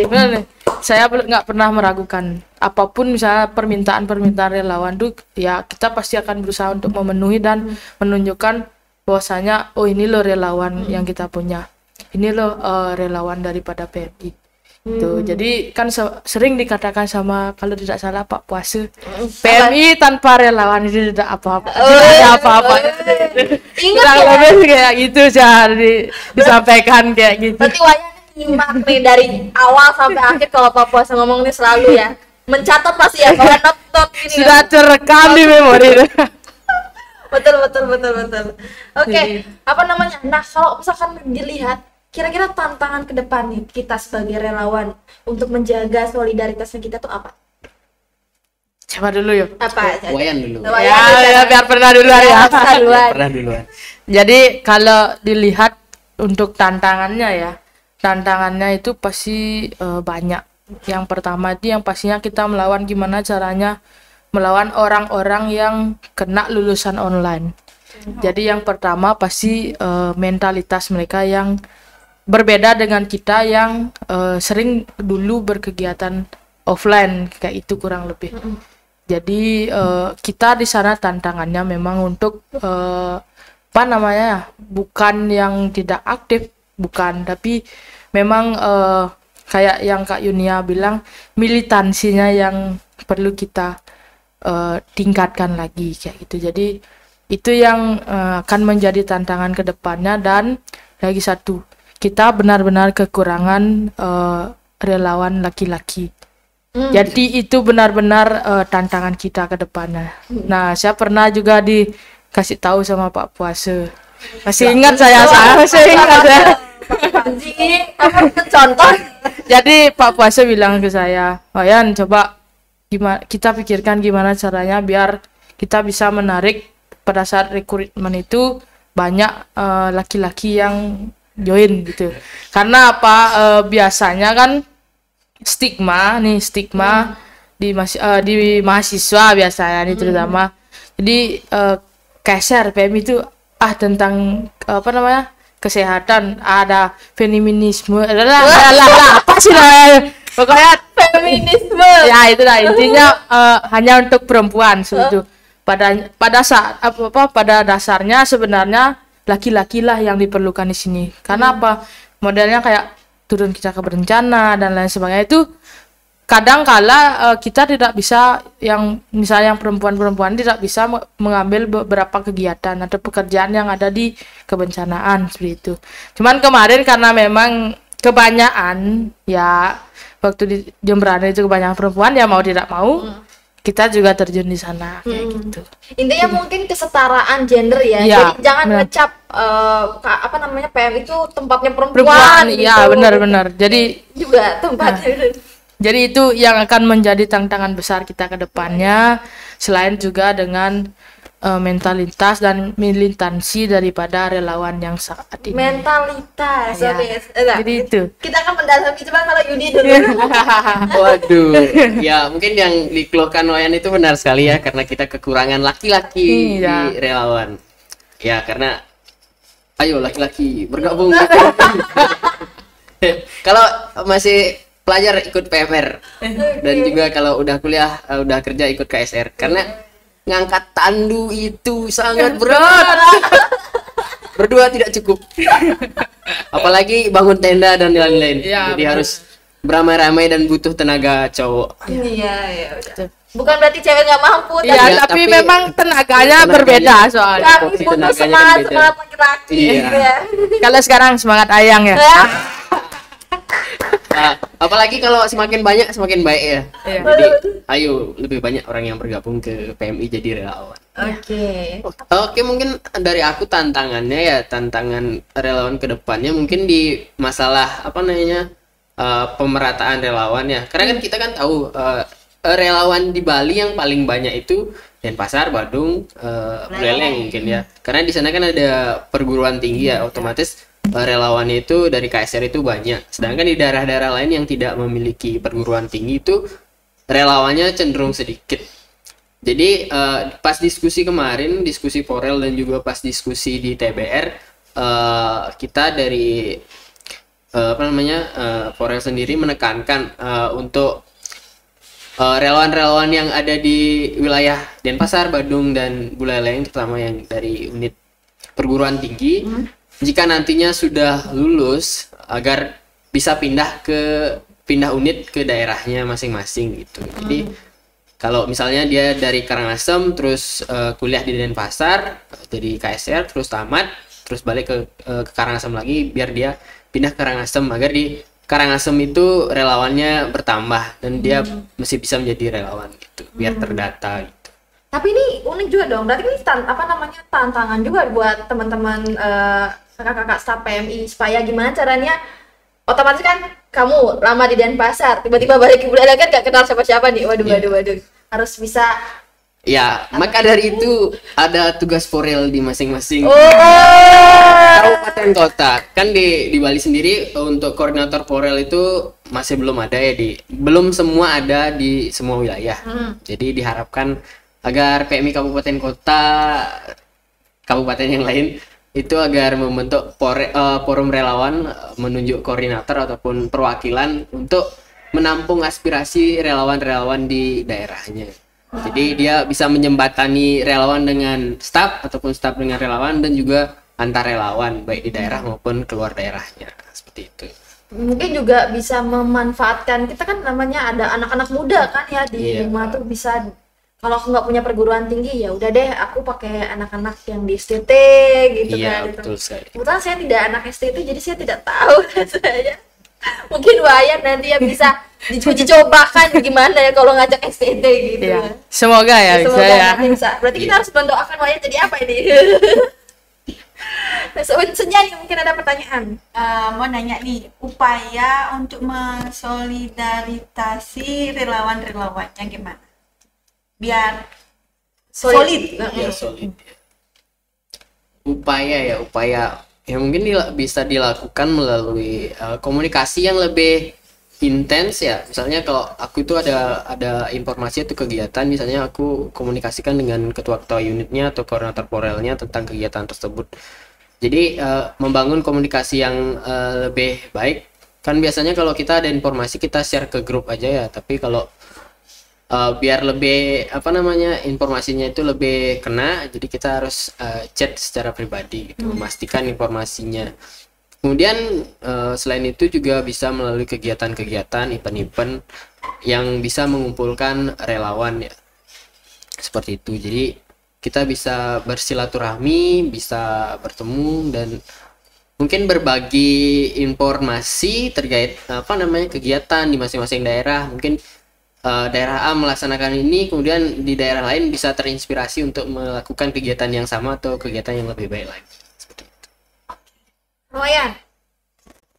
D: Benar nih. Saya nggak pernah meragukan apapun, misalnya permintaan relawan tuh ya kita pasti akan berusaha untuk memenuhi dan menunjukkan bahwasanya oh ini loh relawan yang kita punya, ini loh relawan daripada PMI. Tuh, jadi kan sering dikatakan sama, kalau tidak salah Pak Puase, PMI tanpa relawan itu tidak apa-apa, tidak ada apa-apa.
A: Ingat ya,
D: Kayak gitu jadi disampaikan kayak gitu.
A: berarti Wayan nyimak nih dari awal sampai akhir. Kalau Pak Puasa ngomong nih selalu ya mencatat pasti ya, kalau not ini
D: Sudah terekam di memori.
A: betul. Oke, apa namanya? Nah, kalau misalkan dilihat kira-kira tantangan ke depan nih kita sebagai relawan untuk menjaga solidaritasnya kita tuh apa?
D: Coba dulu yuk.
A: Apa?
C: Wayan dulu.
D: Ya, biar pernah dulu ya.
C: Pernah duluan.
D: Jadi kalau dilihat untuk tantangannya itu pasti banyak. Yang pertama itu yang pastinya kita melawan, gimana caranya melawan orang-orang yang kena lulusan online. Jadi yang pertama pasti mentalitas mereka yang berbeda dengan kita yang sering dulu berkegiatan offline kayak itu kurang lebih. Jadi kita di sana tantangannya memang untuk bukan yang tidak aktif, bukan, tapi memang kayak yang Kak Yunia bilang, militansinya yang perlu kita tingkatkan lagi kayak gitu. Jadi itu yang akan menjadi tantangan ke depannya. Dan lagi satu, kita benar-benar kekurangan relawan laki-laki. Jadi itu benar-benar tantangan kita ke depannya. Nah, saya pernah juga dikasih tahu sama Pak Puase. Masih ingat saya masih ingat ya.
A: Contoh.
D: Jadi Pak Puase bilang ke saya, Wayan, coba kita pikirkan gimana caranya biar kita bisa menarik pada saat rekrutmen itu banyak laki-laki yang join gitu. Karena apa? Biasanya kan stigma di mahasiswa biasanya nih terutama. Jadi keser PMI itu tentang kesehatan, ada feminisme, apa sih namanya? Pokoknya
A: Feminisme.
D: ya itulah intinya, hanya untuk perempuan seperti itu. Pada dasarnya sebenarnya laki-laki lah yang diperlukan di sini. Karena apa? Modelnya kayak turun kita ke bencana dan lain sebagainya itu kadang kala kita tidak bisa, yang misalnya yang perempuan tidak bisa mengambil beberapa kegiatan atau pekerjaan yang ada di kebencanaan seperti itu. Cuman kemarin karena memang kebanyakan ya waktu di Jemberana itu kebanyakan perempuan, ya mau tidak mau kita juga terjun di sana kayak gitu.
A: Intinya mungkin kesetaraan gender ya.
D: Ya,
A: Jadi jangan
D: benar.
A: ngecap PM itu tempatnya perempuan gitu.
D: Iya, benar. Jadi
A: juga tempatnya.
D: Jadi itu yang akan menjadi tantangan besar kita ke depannya, selain juga dengan mentalitas dan militansi daripada relawan yang saat ini.
A: Mentalitas.
D: Ya.
A: Oke.
D: Jadi itu.
A: Kita akan mendalami, coba kalau Yudi dulu.
C: Waduh, ya mungkin yang dikeluhkan Wayan itu benar sekali ya, karena kita kekurangan laki-laki
D: Iya.
C: di relawan. Ya karena, ayo laki-laki bergabung. Kalau masih pelajar ikut PMR, dan juga kalau udah kuliah, udah kerja ikut KSR, karena ngangkat tandu itu sangat berat. Berdua tidak cukup. Apalagi bangun tenda dan lain-lain.
D: Iya,
C: Jadi
D: betul.
C: harus beramai-ramai dan butuh tenaga cowok.
A: Iya, udah. Bukan berarti cewek nggak mampu,
D: Iya,
C: Ya,
D: tapi
C: tapi
D: memang tenaganya berbeda soalnya.
A: kami
C: porsi
A: butuh
C: tenaganya kan
A: semangat
C: beda.
A: semangat laki-laki
C: Iya.
A: gitu ya.
D: Kalau sekarang semangat ayang ya.
A: Ya.
C: Apalagi kalau semakin banyak semakin baik ya.
D: Iya.
C: Jadi ayo lebih banyak orang yang bergabung ke PMI jadi relawan.
A: Oke.
C: Oke, mungkin dari aku tantangannya ya, tantangan relawan ke depannya mungkin di masalah apa namanya, pemerataan relawan ya. Karena kan kita kan tahu relawan di Bali yang paling banyak itu Denpasar, Badung, Buleleng mungkin ya. Karena di sana kan ada perguruan tinggi ya, otomatis relawannya itu dari KSR itu banyak. Sedangkan di daerah-daerah lain yang tidak memiliki perguruan tinggi itu relawannya cenderung sedikit. Jadi pas diskusi kemarin, diskusi Porel dan juga pas diskusi di TBR, kita dari apa namanya, Porel sendiri menekankan untuk relawan-relawan yang ada di wilayah Denpasar, Badung dan Buleleng, terutama yang dari unit perguruan tinggi, jika nantinya sudah lulus agar bisa pindah unit ke daerahnya masing-masing gitu. Jadi kalau misalnya dia dari Karangasem terus kuliah di Denpasar jadi KSR terus tamat terus balik ke Karangasem lagi, biar dia pindah ke Karangasem agar di Karangasem itu relawannya bertambah dan dia masih bisa menjadi relawan gitu, biar terdata gitu.
A: Tapi ini unik juga dong. Berarti ini apa namanya, tantangan juga buat teman-teman kakak-kakak staf PMI, supaya gimana caranya, otomatis kan kamu lama di Denpasar, tiba-tiba balik ke Buleleng kan gak kenal siapa-siapa nih. Waduh,
C: Iya.
A: waduh. Harus bisa.
C: Ya, maka dari itu ada tugas Porel di masing-masing kabupaten kota. Kan di Bali sendiri untuk koordinator Porel itu masih belum ada ya, belum semua ada di semua wilayah. Jadi diharapkan agar PMI kabupaten kota, kabupaten yang lain itu agar membentuk forum relawan, menunjuk koordinator ataupun perwakilan untuk menampung aspirasi relawan-relawan di daerahnya. Jadi dia bisa menjembatani relawan dengan staf ataupun staf dengan relawan, dan juga antar relawan baik di daerah maupun keluar daerahnya, seperti itu.
A: Mungkin juga bisa memanfaatkan, kita kan namanya ada anak-anak muda kan ya di
C: Iya.
A: rumah tuh, bisa kalau aku nggak punya perguruan tinggi ya udah deh aku pakai anak-anak yang di STT gitu
C: Iya,
A: kan.
C: betul sekali.
A: Kebetulan saya tidak anak STT, jadi saya tidak tahu saya. Mungkin Wayan nanti yang bisa diuji cobakan gimana ya kalau ngajak STT gitu.
D: Iya. Semoga ya bisa
A: Semoga
D: ya.
A: nanti bisa. Berarti kita harus mendoakan Wayan jadi apa ini? Nah, Senja nih mungkin ada pertanyaan.
B: Mau nanya nih, upaya untuk mensolidaritasi relawan-relawannya gimana? Biar solid.
C: Ya, solid. Upaya ya mungkin bisa dilakukan melalui komunikasi yang lebih intens ya. Misalnya kalau aku itu ada informasi atau kegiatan, misalnya aku komunikasikan dengan ketua-ketua unitnya atau koordinator Porelnya tentang kegiatan tersebut. Jadi membangun komunikasi yang lebih baik. Kan biasanya kalau kita ada informasi kita share ke grup aja ya, tapi kalau biar lebih apa namanya, informasinya itu lebih kena, jadi kita harus chat secara pribadi gitu, memastikan informasinya. Kemudian selain itu juga bisa melalui kegiatan-kegiatan, event-event yang bisa mengumpulkan relawan ya, seperti itu. Jadi kita bisa bersilaturahmi, bisa bertemu, dan mungkin berbagi informasi terkait apa namanya kegiatan di masing-masing daerah. Mungkin daerah A melaksanakan ini, kemudian di daerah lain bisa terinspirasi untuk melakukan kegiatan yang sama atau kegiatan yang lebih baik lagi. Seperti itu.
A: Wayan.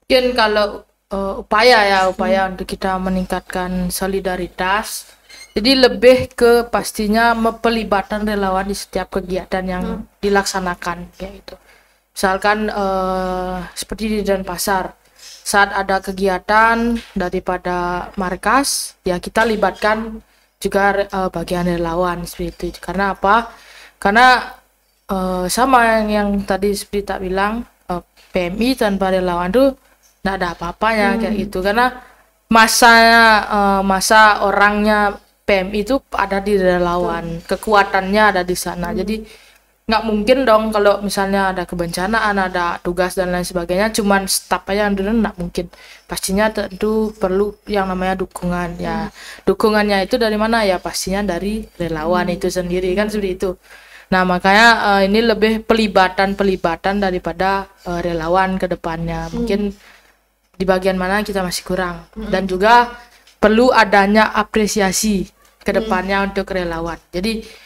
D: Mungkin kalau upaya untuk kita meningkatkan solidaritas, jadi lebih ke pastinya pelibatan relawan di setiap kegiatan yang dilaksanakan kayak gitu. Misalkan seperti di Denpasar, saat ada kegiatan daripada markas, ya kita libatkan juga bagian relawan seperti itu. Karena apa? Karena sama yang tadi seperti tak bilang, PMI tanpa relawan tuh nggak ada apa-apanya kayak gitu. Karena masa orangnya PMI itu ada di relawan, kekuatannya ada di sana. Jadi nggak mungkin dong kalau misalnya ada kebencanaan, ada tugas dan lain sebagainya, cuman staf aja yang dulu nggak mungkin. Pastinya tentu perlu yang namanya dukungan ya. Dukungannya itu dari mana ya? Pastinya dari relawan itu sendiri kan seperti itu. Nah makanya ini lebih pelibatan daripada relawan ke depannya. Mungkin di bagian mana kita masih kurang dan juga perlu adanya apresiasi ke depannya untuk relawan. Jadi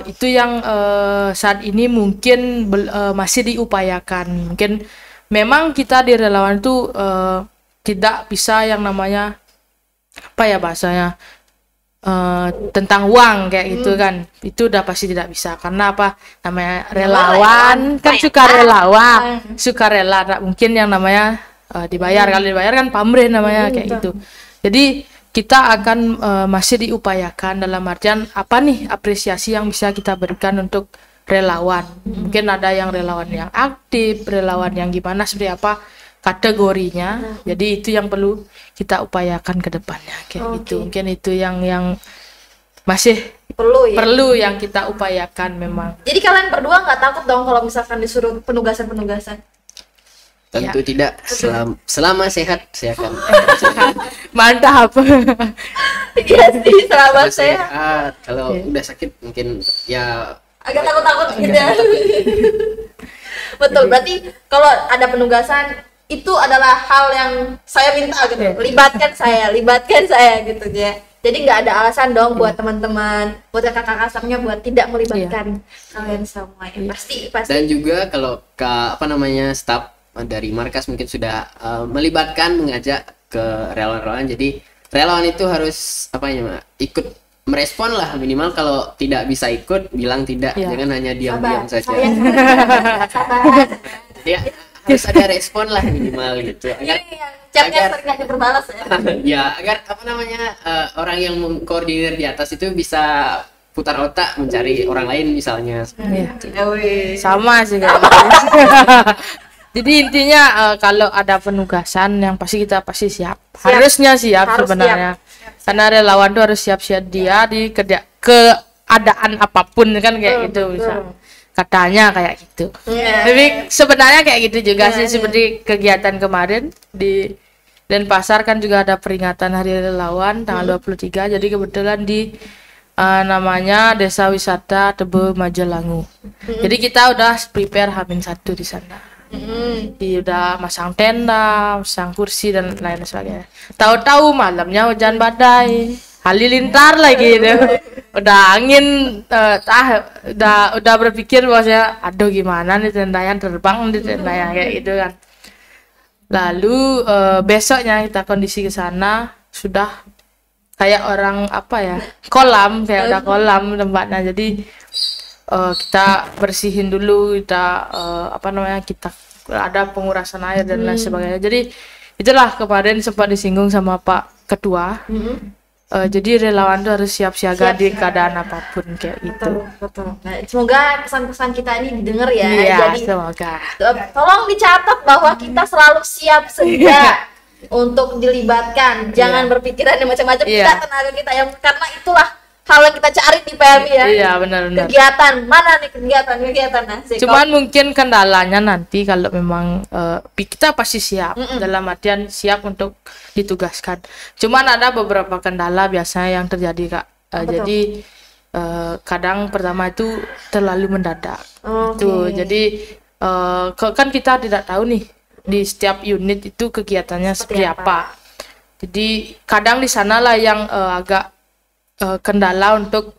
D: itu yang saat ini mungkin masih diupayakan. Mungkin memang kita di relawan itu tidak bisa yang namanya apa ya bahasanya tentang uang kayak gitu kan. Itu udah pasti tidak bisa karena apa namanya relawan kan suka rela tak mungkin yang namanya dibayar. Kalau dibayar kan pamrih namanya kayak gitu. Jadi kita akan masih diupayakan dalam artian apa nih apresiasi yang bisa kita berikan untuk relawan. Mungkin ada yang relawan yang aktif, relawan yang gimana seperti apa kategorinya. Jadi itu yang perlu kita upayakan ke depannya kayak gitu. Mungkin itu yang masih perlu yang kita upayakan memang.
A: Jadi kalian berdua nggak takut dong kalau misalkan disuruh penugasan-penugasan?
C: Tentu tidak, selama sehat saya akan.
D: Mantap.
A: Iya sih, selama saya
C: sehat. Kalau udah sakit mungkin ya
A: agak takut-takut gitu ya. Betul, berarti kalau ada penugasan itu adalah hal yang saya minta gitu. Libatkan saya gitu ya. Jadi nggak ada alasan dong buat teman-teman, buat kakak-kakak samnya buat tidak melibatkan kalian semua. Pasti.
C: Dan juga kalau staf dari markas mungkin sudah melibatkan, mengajak ke relawan-relawan. Jadi relawan itu harus ikut merespon lah, minimal kalau tidak bisa ikut bilang tidak, jangan hanya diam-diam saja. Ya harus ada respon lah minimal gitu. Agar
A: chatnya sering nggak diperbalas ya.
C: Ya agar orang yang mengkoordinir di atas itu bisa putar otak mencari orang lain misalnya.
D: Sama sih kayak Jadi intinya kalau ada penugasan yang kita pasti siap. Harusnya siap sebenarnya. Karena relawan tuh harus siap-siap dia di keadaan apapun kan kayak gitu bisa. Katanya kayak gitu. Tapi sebenarnya kayak gitu juga sih seperti kegiatan kemarin di Denpasar kan juga ada peringatan Hari Relawan tanggal 23. Jadi kebetulan di namanya Desa Wisata Tebe Majelangu. Jadi kita udah prepare H-1 di sana. Udah masang tenda, masang kursi dan lain sebagainya. Tahu-tahu malamnya hujan badai, halilintar lagi gitu. Udah angin, udah berpikir bahwasanya, aduh gimana nih tendanya terbang di tendanya kayak gitu kan. Lalu besoknya kita kondisi ke sana sudah kayak orang kolam, kayak udah kolam tempatnya. Jadi kita bersihin dulu, kita kita ada pengurasan air dan lain sebagainya. Jadi itulah kemarin sempat disinggung sama Pak Ketua. Jadi relawan itu harus siap siaga di keadaan apapun kayak gitu.
A: Betul. Nah, semoga pesan-pesan kita ini didengar ya.
D: Iya,
A: jadi
D: semoga.
A: Tolong dicatat bahwa kita selalu siap sedia untuk dilibatkan. Jangan berpikiran yang macam-macam. Kita tenaga kita yang karena itulah hal yang kita cari di PMI ya.
D: Iya, benar-benar.
A: Kegiatan mana nih kegiatan asik.
D: Cuman mungkin kendalanya nanti kalau memang kita pasti siap dalam artian siap untuk ditugaskan. Cuman ada beberapa kendala biasanya yang terjadi Kak. Jadi kadang pertama itu terlalu mendadak. Itu. Jadi kan kita tidak tahu nih di setiap unit itu kegiatannya seperti apa. Jadi kadang di sanalah yang agak kendala untuk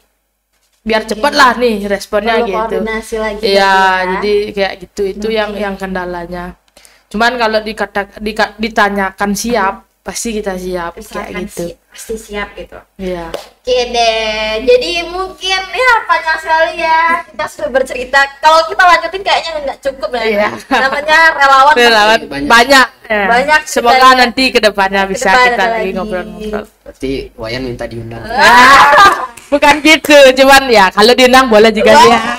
D: biar cepat lah nih responnya gitu.
A: Koordinasi lagi.
D: Iya, jadi kayak gitu itu yang kendalanya. Cuman kalau ditanyakan siap, pasti kita siap kayak gitu.
A: Pasti siap gitu.
D: Iya.
A: Oke deh. Jadi mungkin ya panjang sekali ya kita sudah bercerita. Kalau kita lanjutin kayaknya nggak cukup ya.
D: Iya.
A: Namanya relawan
D: banyak.
A: Banyak.
D: Semoga nanti kedepannya bisa kita lagi ngobrol-ngobrol.
C: Berarti Wayan minta diundang.
D: Bukan gitu, cuman ya kalau diundang boleh juga ya.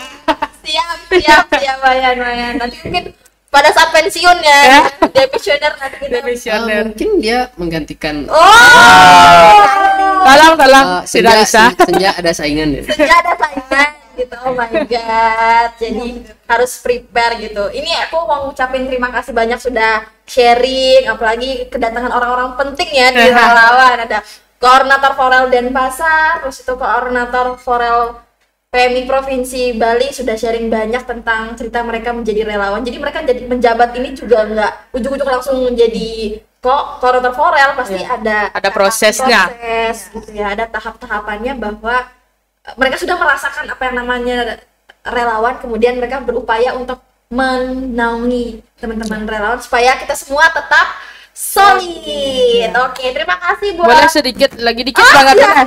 A: Siap Wayan. Nanti mungkin pada saat pensiun ya, demissioner nanti kita.
D: Demissioner.
C: Mungkin dia menggantikan.
D: Tolong tidak
C: Senja,
D: bisa.
C: Senja ada saingan ya.
A: Senja ada saingan gitu. Oh my god. Jadi harus prepare gitu. Ini aku mau ngucapin terima kasih banyak sudah sharing, apalagi kedatangan orang-orang penting ya di relawan. Ada koordinator Forel Denpasar, terus itu koordinator Forel PMI Provinsi Bali sudah sharing banyak tentang cerita mereka menjadi relawan. Jadi mereka jadi menjabat ini juga nggak ujuk-ujuk langsung menjadi koordinator Forel, pasti ada
D: prosesnya.
A: proses gitu ya, ada tahap-tahapannya bahwa mereka sudah merasakan apa yang namanya relawan, kemudian mereka berupaya untuk menaungi teman-teman relawan supaya kita semua tetap solid. Oke, terima kasih buat.
D: Boleh sedikit banget ya.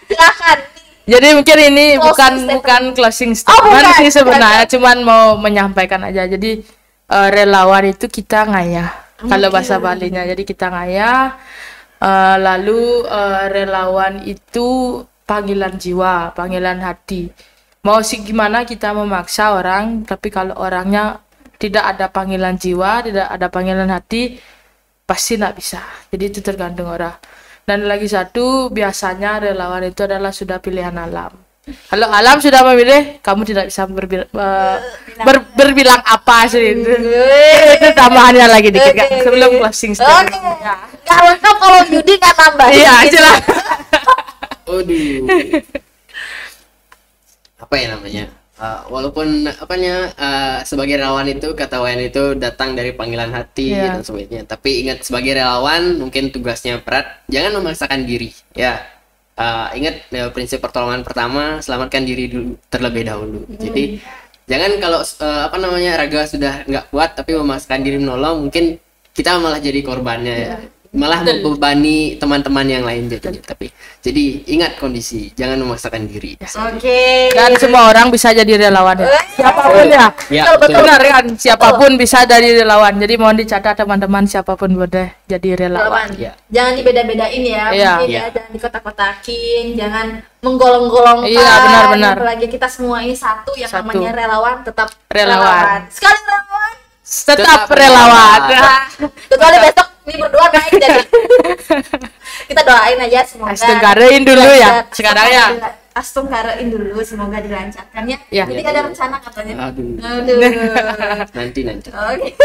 A: Silakan.
D: Jadi mungkin ini
A: Closing
D: bukan closing
A: Oh, bukan.
D: statement sih sebenarnya, cuman mau menyampaikan aja. Jadi relawan itu kita ngayah. Kalau bahasa Balinya, jadi kita ngayah. Lalu relawan itu panggilan jiwa, panggilan hati. Mau sih gimana kita memaksa orang, tapi kalau orangnya tidak ada panggilan jiwa, tidak ada panggilan hati, pasti nggak bisa. Jadi itu tergantung orang. Dan lagi satu, biasanya relawan itu adalah sudah pilihan alam. Kalau alam sudah memilih, kamu tidak bisa berbilang apa sih itu. Itu tambahannya lagi dikit kan, sebelum closing statement.
A: Oke. Nggak lengkap kalau Yudi nggak tambah.
D: Iya, silakan.
C: Aduh. Apa ya namanya? Walaupun sebagai relawan itu, kata Wayan itu datang dari panggilan hati dan sebagainya. Tapi ingat, sebagai relawan mungkin tugasnya berat. Jangan memaksakan diri. Ya. Ingat prinsip pertolongan pertama, selamatkan diri dulu terlebih dahulu. Jadi jangan kalau raga sudah nggak kuat tapi memaksakan diri menolong, mungkin kita malah jadi korbannya ya. Malah membebani teman-teman yang lain jadi ingat kondisi, jangan memaksakan diri.
A: Oke.
D: Dan semua orang bisa jadi relawan ya. Siapapun ya.
C: Ya,
A: Betul.
D: Benar kan? Siapapun bisa jadi relawan. Jadi mohon dicatat teman-teman, siapapun boleh jadi relawan.
A: Relawan. Jangan dibeda-bedain ya,
D: Iya.
A: mungkin ya, jangan dikotak-kotakin, jangan menggolong-golongkan.
D: Iya, benar-benar.
A: Apalagi kita semua ini satu, yang
D: Satu.
A: namanya relawan tetap
D: Relawan.
A: Sekali relawan,
D: Tetap relawan.
A: kecuali besok ini berdua naik jadi. Kita doain aja semoga.
D: Astungkarein dulu ya, sekarang ya.
A: Astungkarein dulu, semoga dilancarkan ya.
D: Ya.
A: Jadi ada rencana katanya.
C: Aduh.
A: Aduh.
C: Nanti.
A: Oke.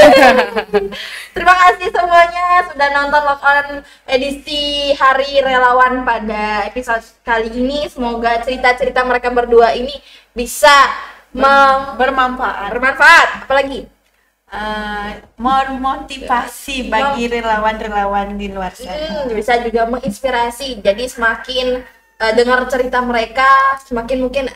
A: Terima kasih semuanya sudah nonton Lock On edisi Hari Relawan pada episode kali ini. Semoga cerita-cerita mereka berdua ini bisa bermanfaat. Apalagi
B: Motivasi bagi relawan-relawan di luar sana.
A: bisa juga menginspirasi. Jadi semakin dengar cerita mereka, semakin mungkin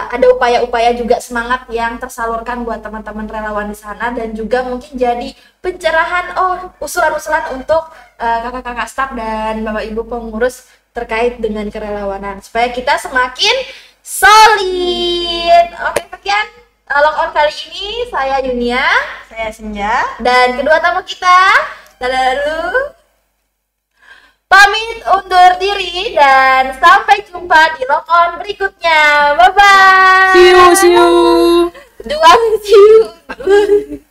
A: ada upaya-upaya juga semangat yang tersalurkan buat teman-teman relawan di sana, dan juga mungkin jadi pencerahan usulan-usulan untuk kakak-kakak staf dan bapak ibu pengurus terkait dengan kerelawanan supaya kita semakin solid. Oke, sekian Lock On kali ini. Saya Yunia,
B: Saya Senja.
A: dan kedua tamu kita. Dadah dulu. Pamit undur diri dan sampai jumpa di Lock On berikutnya. Bye bye.
D: See you.
A: See you.